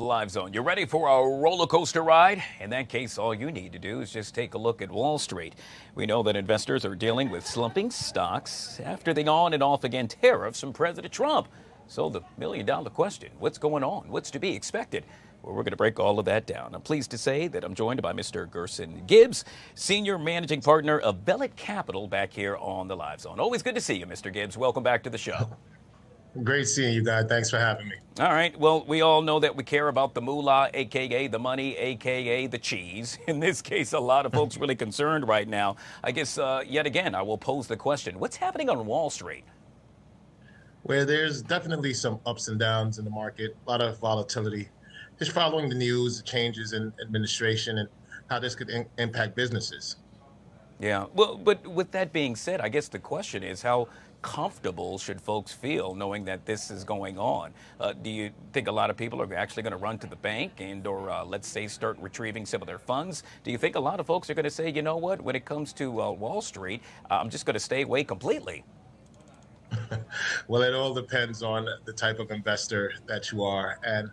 Live Zone. You ready for a roller coaster ride? In that case, all you need to do is just take a look at Wall Street. We know that investors are dealing with slumping stocks after the on and off again tariffs from President Trump. So the million-dollar question, what's going on? What's to be expected? Well, we're going to break all of that down. I'm pleased to say that I'm joined by Mr. Gerson Gibbs, Senior Managing Partner of Belite Capital, back here on the Live Zone. Always good to see you, Mr. Gibbs. Welcome back to the show. Great seeing you guys. Thanks for having me. All right. Well, we all know that we care about the moolah, a.k.a. the money, a.k.a. the cheese. In this case, a lot of folks really concerned right now. I guess, yet again, I will pose the question, what's happening on Wall Street? Where there's definitely some ups and downs in the market, a lot of volatility. Just following the news, the changes in administration, and how this could impact businesses. Yeah. Well, but with that being said, I guess the question is how comfortable should folks feel knowing that this is going on? Do you think a lot of people are actually going to run to the bank and or let's say start retrieving some of their funds? Do you think a lot of folks are going to say, you know what, when it comes to Wall Street, I'm just going to stay away completely? Well, it all depends on the type of investor that you are and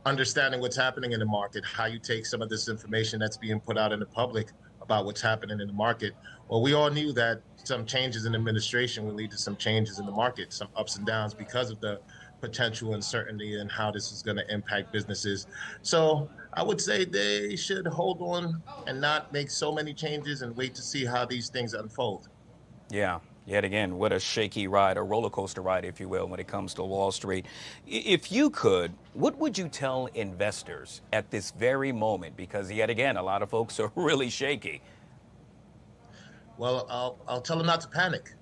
understanding what's happening in the market, how you take some of this information that's being put out in the public about what's happening in the market. Well, we all knew that some changes in administration will lead to some changes in the market, some ups and downs because of the potential uncertainty and how this is going to impact businesses. So I would say they should hold on and not make so many changes and wait to see how these things unfold. Yeah. Yet again, what a shaky ride, a roller coaster ride, if you will, when it comes to Wall Street. If you could, what would you tell investors at this very moment? Because yet again, a lot of folks are really shaky. Well, I'll tell them not to panic.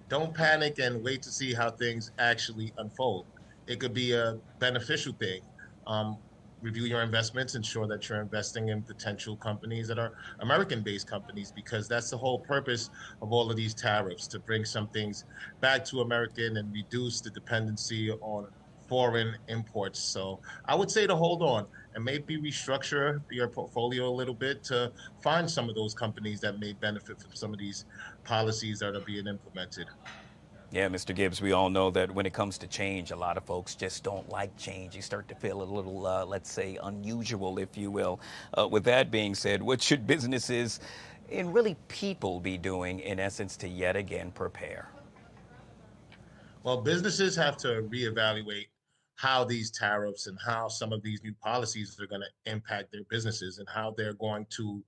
Don't panic and wait to see how things actually unfold. It could be a beneficial thing. Um, Review your investments, ensure that you're investing in potential companies that are American-based companies, because that's the whole purpose of all of these tariffs, to bring some things back to American and reduce the dependency on foreign imports. So I would say to hold on and maybe restructure your portfolio a little bit to find some of those companies that may benefit from some of these policies that are being implemented. Yeah, Mr. Gibbs, we all know that when it comes to change, a lot of folks just don't like change. You start to feel a little, let's say, unusual, if you will. With that being said, what should businesses and really people be doing, in essence, to yet again prepare? Well, businesses have to reevaluate how these tariffs and how some of these new policies are going to impact their businesses and how they're going to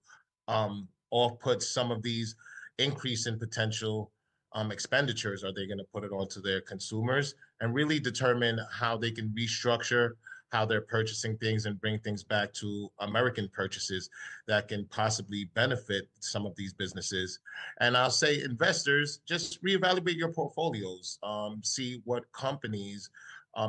off put some of these increase in potential expenditures. Are they going to put it onto their consumers and really determine how they can restructure how they're purchasing things and bring things back to American purchases that can possibly benefit some of these businesses? And I'll say investors, just reevaluate your portfolios, see what companies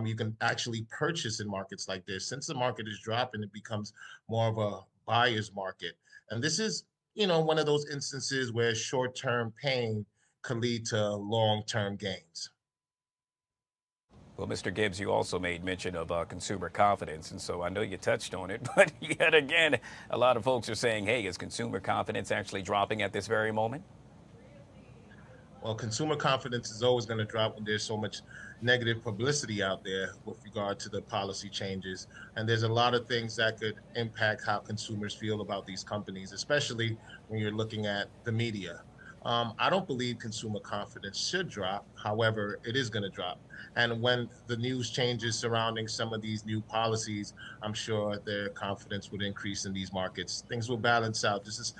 you can actually purchase in markets like this. Since the market is dropping, it becomes more of a buyer's market. And this is, one of those instances where short-term pain could lead to long-term gains. Well, Mr. Gibbs, you also made mention of consumer confidence, and so I know you touched on it, but yet again, a lot of folks are saying, hey, is consumer confidence actually dropping at this very moment? Well, consumer confidence is always going to drop when there's so much negative publicity out there with regard to the policy changes. And there's a lot of things that could impact how consumers feel about these companies, especially when you're looking at the media. I don't believe consumer confidence should drop. However, it is going to drop. And when the news changes surrounding some of these new policies, I'm sure their confidence would increase in these markets. Things will balance out. This is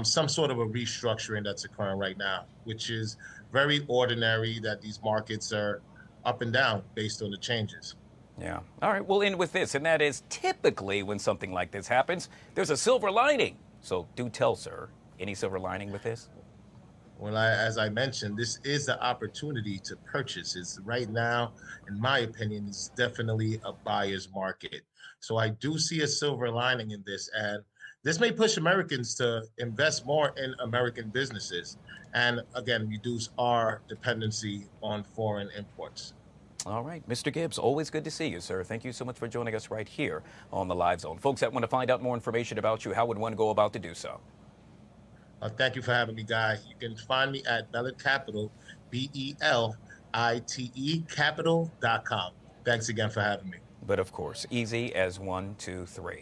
some sort of a restructuring that's occurring right now, which is very ordinary, that these markets are up and down based on the changes. Yeah. All right, we'll end with this, and that is typically when something like this happens, there's a silver lining. So do tell, sir, any silver lining with this? Well, as I mentioned, this is the opportunity to purchase. It's right now, in my opinion, it's definitely a buyer's market. So I do see a silver lining in this, and this may push Americans to invest more in American businesses, and again, reduce our dependency on foreign imports. All right, Mr. Gibbs, always good to see you, sir. Thank you so much for joining us right here on the Live Zone. Folks that want to find out more information about you, how would one go about to do so? Thank you for having me, Guy. You can find me at Belite Capital, Belite Capital.com. Thanks again for having me. but of course, easy as 1, 2, 3.